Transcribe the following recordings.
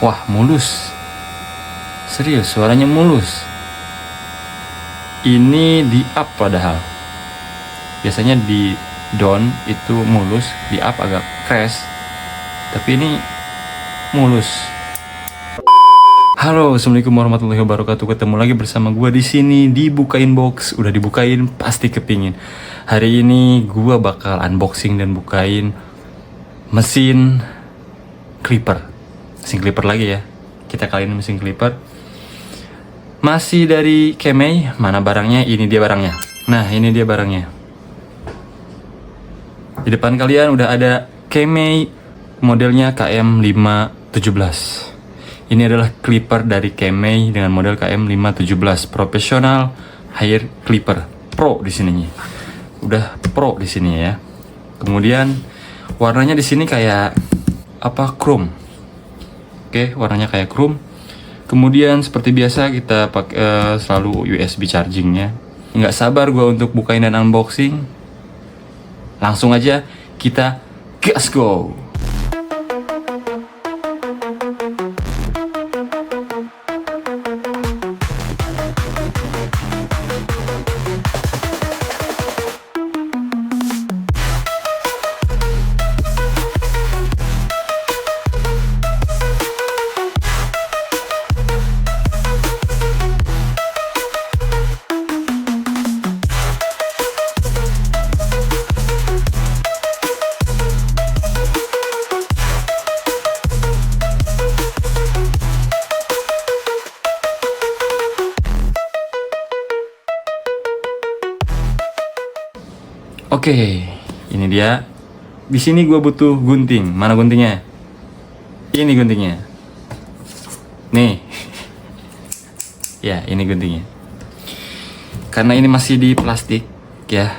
Wah, mulus. Serius, suaranya mulus. Ini di up padahal. Biasanya di down itu mulus, di up agak crash. Tapi ini mulus. Halo, assalamualaikum warahmatullahi wabarakatuh. Ketemu lagi bersama gue di sini di Bukain Box. Udah dibukain, pasti kepingin. Hari ini gue bakal unboxing dan bukain mesin clipper. Mesin clipper lagi ya. Kita kali ini mesin clipper. Masih dari Kemei. Mana barangnya? Ini dia barangnya. Nah, ini dia barangnya. Di depan kalian udah ada Kemei modelnya KM517. Ini adalah clipper dari Kemei dengan model KM517 Professional Hair Clipper Pro di sininya. Udah Pro di sini ya. Kemudian warnanya di sini kayak apa? Chrome. Oke, warnanya kayak chrome. Kemudian seperti biasa kita pakai selalu USB chargingnya. Nggak sabar gue untuk bukain dan unboxing. Langsung aja kita gas go. Oke, ini dia. Di sini gue butuh gunting. Mana guntingnya? Ini guntingnya. Nih. Ya, ini guntingnya. Karena ini masih di plastik, ya.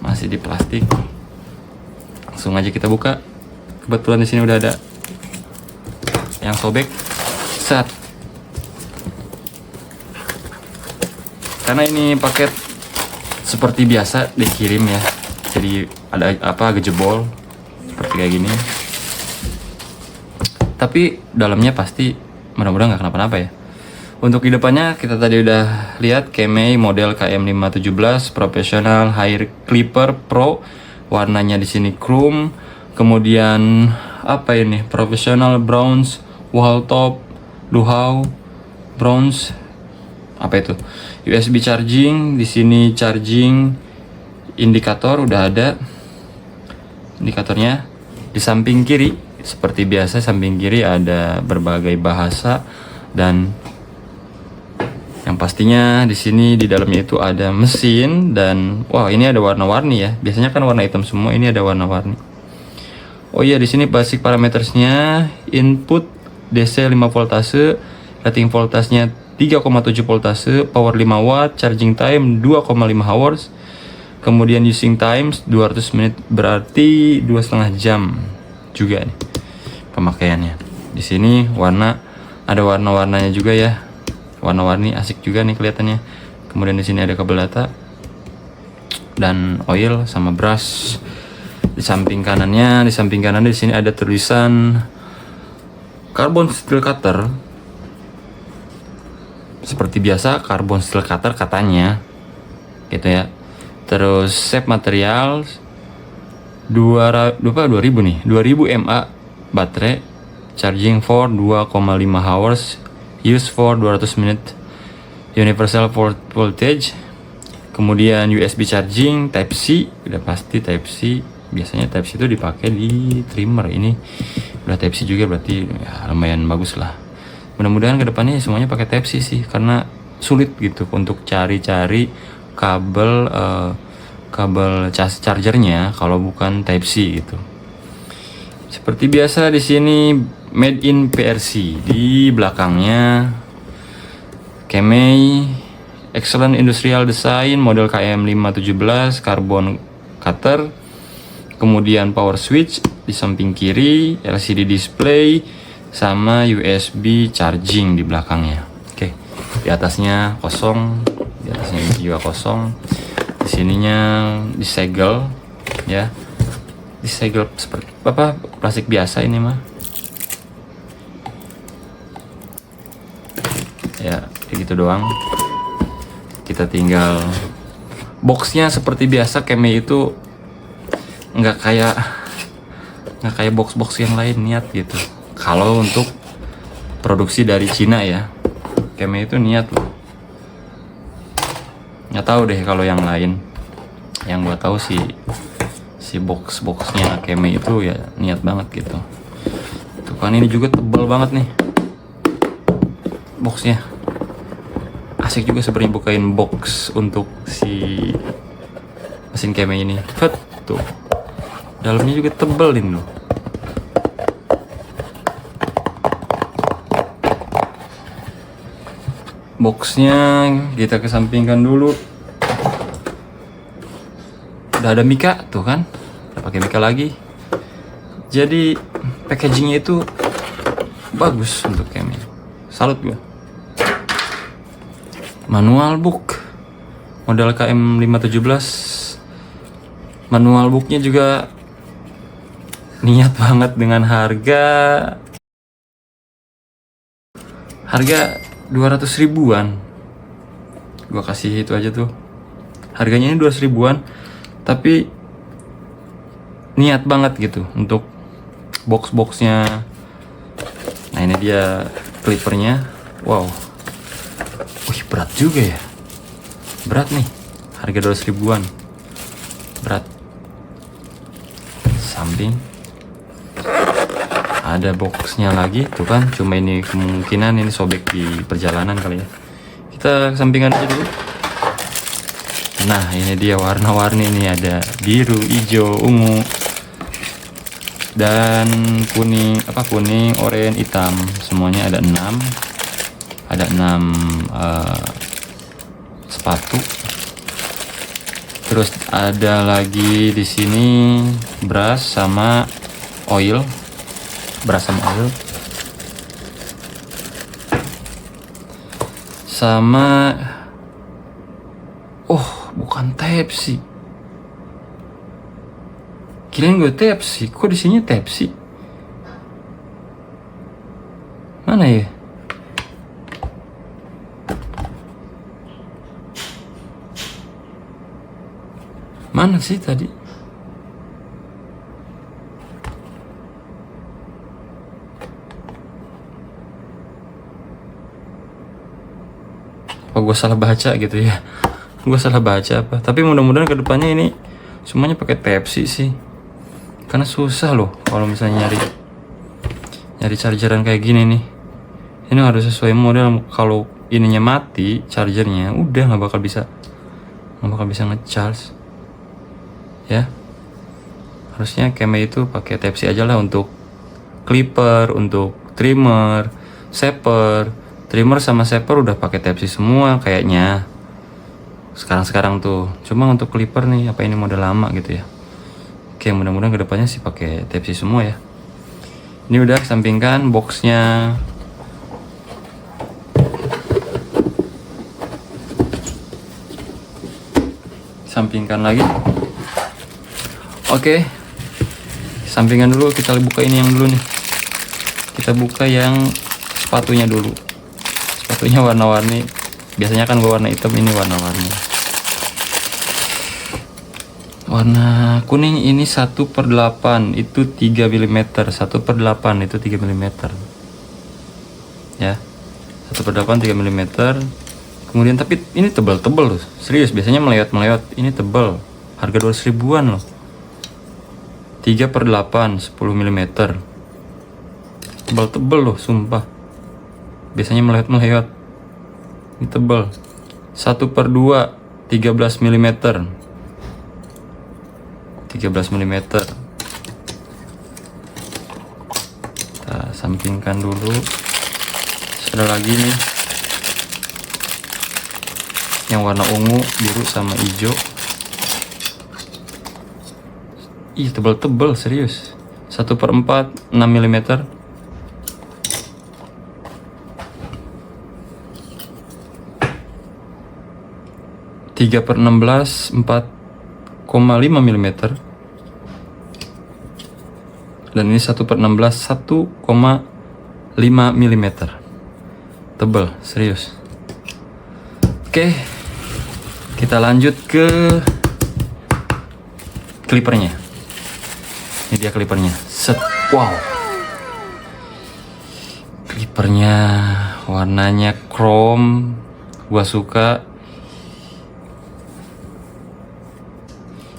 Masih di plastik. Langsung aja kita buka. Kebetulan di sini udah ada yang sobek. Set. Karena ini paket seperti biasa dikirim ya, jadi ada apa gejebol seperti kayak gini, tapi dalamnya pasti mudah-mudahan nggak kenapa-napa ya. Untuk di depannya kita tadi udah lihat Kemei model KM517 Professional Hair Clipper Pro, warnanya di sini chrome. Kemudian apa ini, Professional Bronze Wall Top Duhau Bronze, apa itu, USB charging. Di sini charging indikator udah ada indikatornya. Di samping kiri seperti biasa, samping kiri ada berbagai bahasa, dan yang pastinya di sini di dalamnya itu ada mesin. Dan wah, ini ada warna-warni ya. Biasanya kan warna hitam semua, ini ada warna-warni. Oh iya, di sini basic parametersnya, input DC 5 voltase, rating voltasenya 3,7 voltase, power 5 watt, charging time 2,5 hours, kemudian using times 200 menit, berarti 2,5 jam juga nih pemakaiannya. Di sini warna, ada warna-warnanya juga ya, warna-warni asik juga nih kelihatannya. Kemudian di sini ada kabel data dan oil sama brush. Di samping kanannya, di sini ada tulisan carbon steel cutter. Seperti biasa carbon steel cutter katanya gitu ya. Terus shape material 2000 nih, 2000 mAh baterai, charging for 2,5 hours, use for 200 menit, universal voltage. Kemudian USB charging Type C, udah pasti Type C. Biasanya Type C itu dipakai di trimmer, ini udah Type C juga, berarti ya lumayan bagus lah. Mudah-mudahan kedepannya semuanya pakai Type C sih, karena sulit gitu untuk cari-cari kabel chargernya kalau bukan Type C gitu. Seperti biasa di sini made in PRC. Di belakangnya Kemei Excellent Industrial Design model KM517 carbon cutter. Kemudian power switch di samping kiri, LCD display sama USB charging di belakangnya. Oke, di atasnya kosong, di atasnya juga kosong. Di sininya disegel ya, disegel seperti apa, plastik biasa ini mah. Ya kayak gitu doang. Kita tinggal boxnya seperti biasa. Keme itu nggak kayak box-box yang lain, niat gitu. Kalau untuk produksi dari Cina ya, Keme itu niat loh. Nggak tahu deh kalau yang lain. Yang gua tahu si box-boxnya Keme itu ya niat banget gitu. Tuh kan, ini juga tebal banget nih boxnya. Asik juga sebenarnya bukain box untuk si mesin Keme ini. Tuh, dalamnya juga tebal ini loh. Boxnya kita kesampingkan dulu. Udah ada mika tuh kan, udah pakai mika lagi. Jadi packagingnya itu bagus untuk Keme. Salut gue. Manual book model KM517. Manual booknya juga niat banget dengan harga 200 ribuan. Gua kasih itu aja tuh. Harganya ini 200 ribuan, tapi niat banget gitu untuk box-boxnya. Nah, ini dia clippernya. Wow. Wih, berat juga ya. Berat nih. Harga 200 ribuan. Berat. Samping ada boxnya lagi tuh kan. Cuma ini kemungkinan ini sobek di perjalanan kali ya. Kita sampingan aja dulu. Nah, ini dia warna-warni nih, ada biru, hijau, ungu, dan kuning, oranye, hitam. Semuanya ada 6. Ada 6 sepatu. Terus ada lagi di sini brush sama oil. Sama bukan Tepsi. Kirain gue Tepsi. Kok di sini Tepsi? Mana ya? Mana sih tadi? Apa gue salah baca gitu ya? Gue salah baca apa? Tapi mudah-mudahan kedepannya ini semuanya pakai Type-C sih. Karena susah loh kalau misalnya nyari chargeran kayak gini nih. Ini harus sesuai model. Kalau ininya mati chargernya, udah nggak bakal bisa ngecharge. Ya, harusnya Keme itu pakai Type-C aja lah untuk clipper, untuk trimmer, shaper. Trimmer sama shaper udah pakai Type-C semua kayaknya. Sekarang tuh. Cuma untuk clipper nih, apa ini model lama gitu ya. Oke, mudah-mudahan kedepannya sih pakai Type-C semua ya. Ini udah sampingkan boxnya. Sampingkan lagi. Oke, sampingan dulu, kita buka ini yang dulu nih. Kita buka yang sepatunya dulu. Sepatunya warna-warni. Biasanya kan gua warna hitam, ini warna-warni. Warna kuning ini 1/8, itu 3 mm. 1/8 itu 3 mm. Ya, 1/8 3 mm. Kemudian tapi ini tebal-tebal loh. Serius, biasanya melewat. Ini tebal. Harga 200 ribuan loh. 3/8 10 mm. Tebal-tebal loh, sumpah. Biasanya melewat. Ini tebal. 1/2 13 mm. 13 mm. Kita sampingkan dulu. Ada lagi nih yang warna ungu, biru sama hijau. Ih, tebal-tebal serius. 1/4 6 mm. 3/16 4,5 mm. Dan ini 1/16 1,5 mm. Tebal serius. Oke, kita lanjut ke clippernya. Ini dia clippernya. Set, wow. Clippernya warnanya chrome, gua suka.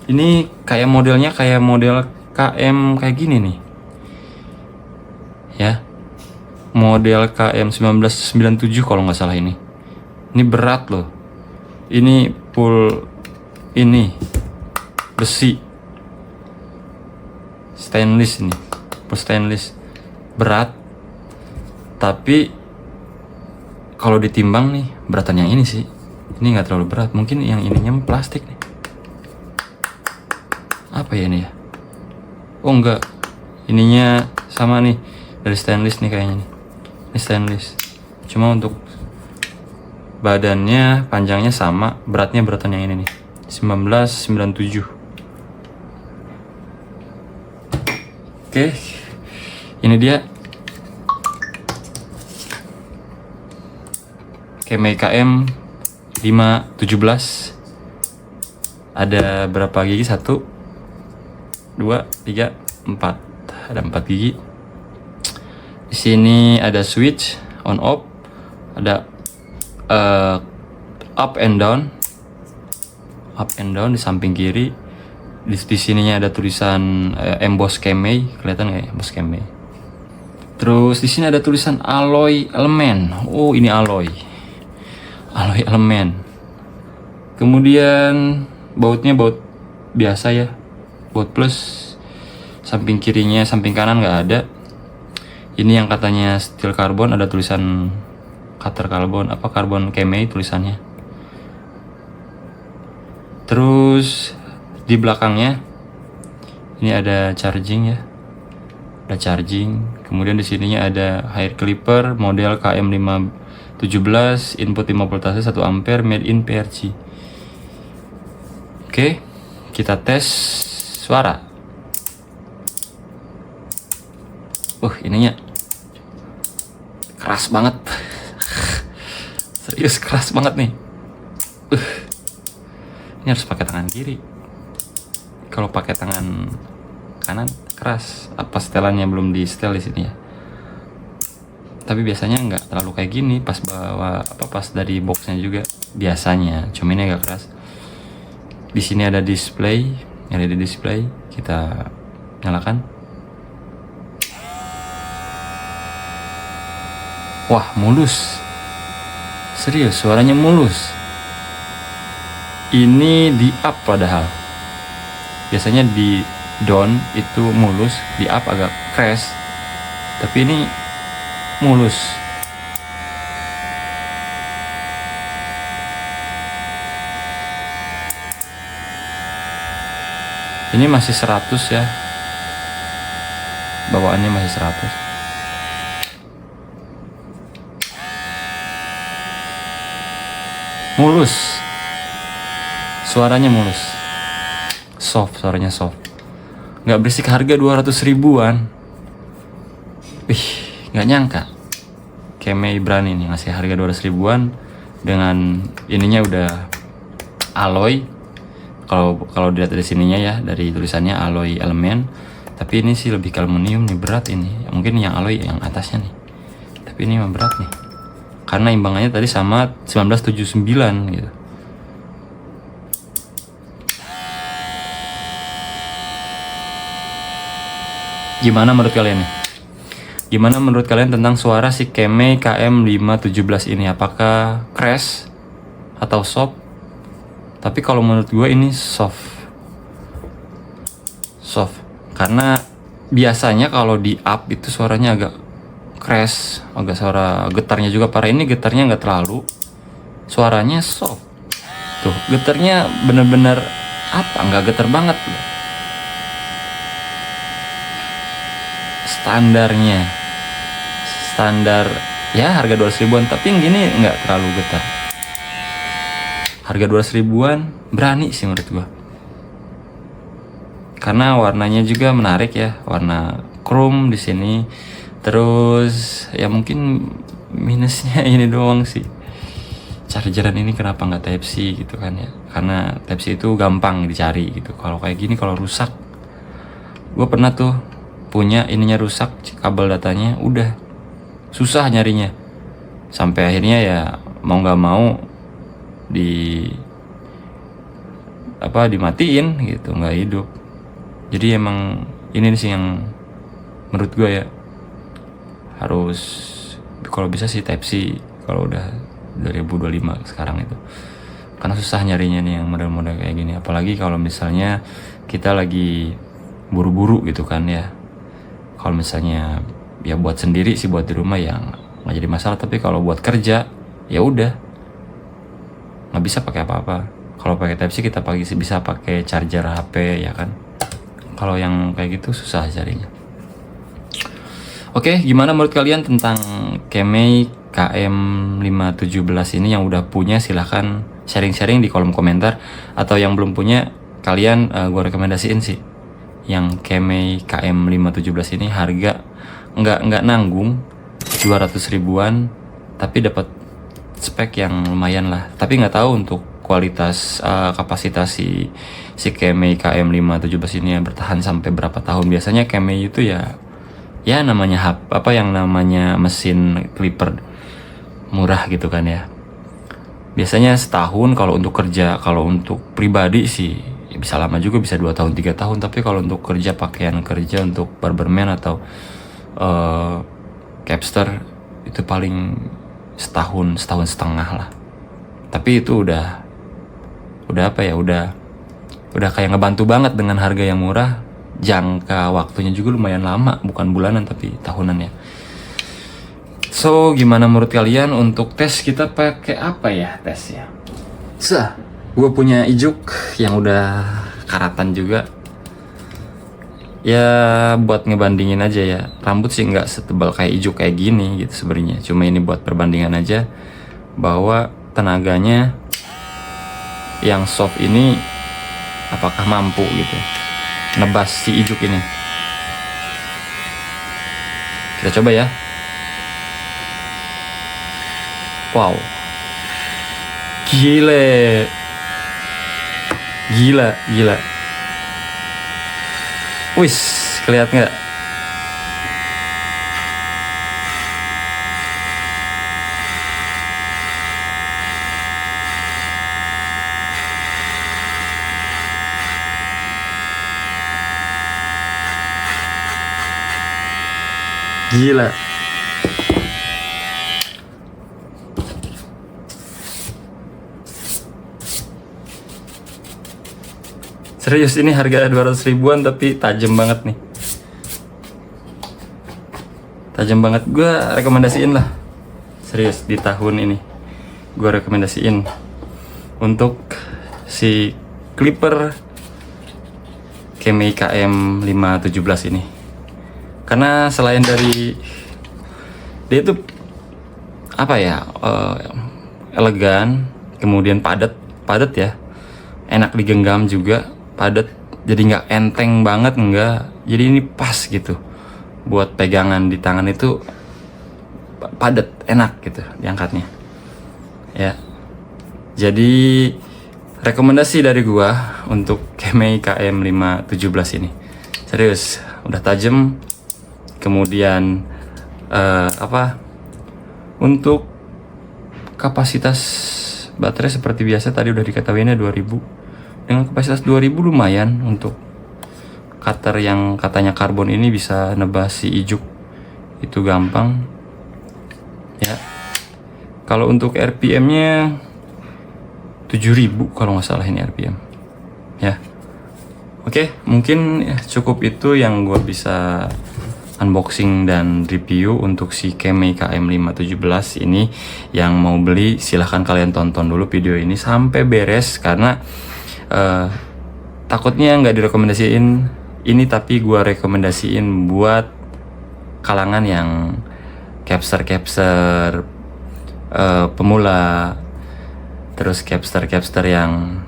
Ini kayak modelnya kayak model KM kayak gini nih. Ya. Model KM 1997 kalau nggak salah ini. Ini berat loh. Ini full ini besi. Stainless ini. Full stainless. Berat. Tapi kalau ditimbang nih, beratan yang ini sih. Ini nggak terlalu berat. Mungkin yang ininya plastik nih. Apa ya ini ya? Oh enggak. Ininya sama nih. Dari stainless nih kayaknya nih. Ini stainless. Cuma untuk badannya, panjangnya sama, beratnya beratan yang ini nih. 1997. Oke. Ini dia. Kemei KM 517. Ada berapa gigi? 1 2 3 4. Ada 4 gigi. Di sini ada switch on off, ada up and down di samping kiri. Di sininya ada tulisan emboss Kemei, kelihatan nggak ya emboss Kemei. Terus di sini ada tulisan alloy element. Oh ini alloy element. Kemudian bautnya baut biasa ya, baut plus. Samping kirinya, samping kanan nggak ada. Ini yang katanya steel carbon, ada tulisan cutter carbon, apa carbon Kemei tulisannya. Terus di belakangnya ini ada charging ya, ada charging. Kemudian di sininya ada hair clipper model KM517, input 5 voltase 1 ampere, made in PRG. Oke, kita tes suara. Ininya keras banget. Serius keras banget nih. Ini harus pakai tangan kiri. Kalau pakai tangan kanan keras. Apa setelannya belum di setel di sini ya. Tapi biasanya nggak terlalu kayak gini pas bawa pas dari boxnya juga biasanya. Cuma ini agak keras. Di sini ada display, LED display. Kita nyalakan. Wah, mulus. Serius, suaranya mulus. Ini di up padahal. Biasanya di down itu mulus, di up agak crash. Tapi ini mulus. Ini masih 100 ya. Bawaannya masih 100. Mulus. Suaranya mulus. Soft, suaranya soft. Nggak berisik, harga 200 ribuan. Nggak nyangka Kemei berani nih ngasih harga 200 ribuan dengan ininya udah alloy. Kalau dilihat dari sininya ya, dari tulisannya alloy element. Tapi ini sih lebih ke aluminium nih, berat ini. Mungkin yang alloy yang atasnya nih. Tapi ini memang berat nih. Karena imbangannya tadi sama 1979 gitu. Gimana menurut kalian nih? Gimana menurut kalian tentang suara si Kemei KM517 ini? Apakah crash atau soft? Tapi kalau menurut gue ini soft. Karena biasanya kalau di up itu suaranya agak crash, agak suara getarnya juga parah. Ini getarnya nggak terlalu, suaranya soft. Tuh getarnya bener-bener apa? Nggak getar banget. Standar ya harga 200 ribuan, tapi yang gini nggak terlalu getar. Harga 200 ribuan berani sih menurut gua. Karena warnanya juga menarik ya, warna chrome di sini. Terus ya mungkin minusnya ini doang sih. chargeran ini kenapa nggak Type C gitu kan ya, karena Type C itu gampang dicari gitu. Kalau kayak gini kalau rusak, gue pernah tuh punya ininya rusak, kabel datanya udah susah nyarinya, sampai akhirnya ya mau nggak mau dimatiin gitu, nggak hidup. Jadi emang ini sih yang menurut gue ya, harus kalau bisa sih Type C kalau udah 2025 sekarang itu, karena susah nyarinya nih yang model-model kayak gini. Apalagi kalau misalnya kita lagi buru-buru gitu kan ya. Kalau misalnya ya buat sendiri sih, buat di rumah ya nggak jadi masalah, tapi kalau buat kerja ya udah nggak bisa pakai apa-apa. Kalau pakai Type C kita bisa pakai charger HP ya kan. Kalau yang kayak gitu susah carinya. Oke, gimana menurut kalian tentang Kemei KM517 ini? Yang udah punya silahkan sharing-sharing di kolom komentar, atau yang belum punya kalian gue rekomendasiin sih yang Kemei KM517 ini. Harga nggak nanggung, 200 ribuan, tapi dapat spek yang lumayan lah. Tapi nggak tahu untuk kualitas kapasitas si Kemei KM517 ini ya bertahan sampai berapa tahun. Biasanya Kemei itu ya namanya namanya mesin clipper murah gitu kan ya, biasanya setahun kalau untuk kerja. Kalau untuk pribadi sih ya bisa lama juga, bisa 2 tahun 3 tahun. Tapi kalau untuk kerja, pakaian kerja untuk barberman atau capster itu paling setahun setengah lah. Tapi itu udah kayak ngebantu banget dengan harga yang murah. Jangka waktunya juga lumayan lama, bukan bulanan tapi tahunan ya. So gimana menurut kalian untuk tes? Kita pakai apa ya tesnya? Gue punya ijuk yang udah karatan juga ya, buat ngebandingin aja ya. Rambut sih nggak setebal kayak ijuk kayak gini gitu sebenarnya, cuma ini buat perbandingan aja bahwa tenaganya yang soft ini apakah mampu gitu nebas si ijuk ini. Kita coba ya. Wow, gila. Wis, kelihatan nggak? Gila. Serius, ini harga 200 ribuan tapi tajam banget nih. Tajam banget. Gue rekomendasiin lah. Serius, di tahun ini gue rekomendasiin untuk si clipper Kemei KM517 ini. Karena selain dari dia itu elegan, kemudian padat ya, enak digenggam juga, padat, jadi nggak enteng banget, enggak. Jadi ini pas gitu buat pegangan di tangan, itu padat, enak gitu diangkatnya ya. Jadi rekomendasi dari gua untuk Kemei KM517 ini. Serius, udah tajam. Kemudian untuk kapasitas baterai seperti biasa tadi udah diketahuinya 2000. Dengan kapasitas 2000 lumayan untuk cutter yang katanya karbon ini bisa nebas si ijuk. Itu gampang ya. Kalau untuk RPM-nya 7000 kalau nggak salah ini RPM ya. Oke, mungkin cukup itu yang gue bisa unboxing dan review untuk si Kemei KM517 ini. Yang mau beli silahkan kalian tonton dulu video ini sampai beres, karena takutnya nggak direkomendasiin ini, tapi gue rekomendasiin buat kalangan yang capster pemula, terus capster yang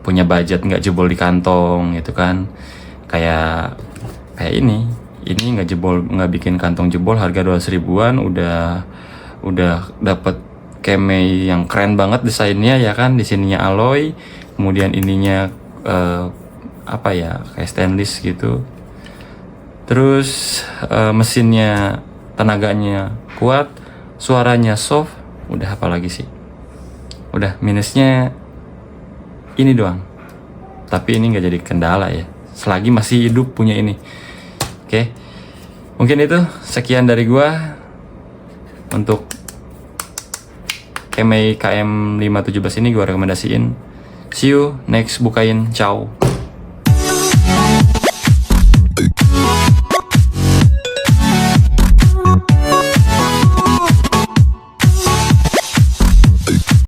punya budget nggak jebol di kantong gitu kan. Kayak ini nggak bikin kantong jebol, harga 200 ribuan udah udah dapet Camry yang keren banget desainnya ya kan. Di sininya alloy, kemudian ininya apa ya, kayak stainless gitu. Terus mesinnya tenaganya kuat, suaranya soft. Udah apa lagi sih? Udah, minusnya ini doang. Tapi ini nggak jadi kendala ya, selagi masih hidup punya ini. Oke, mungkin itu sekian dari gua untuk Camry KM 517 ini, gua rekomendasiin. See you next bukain. Ciao.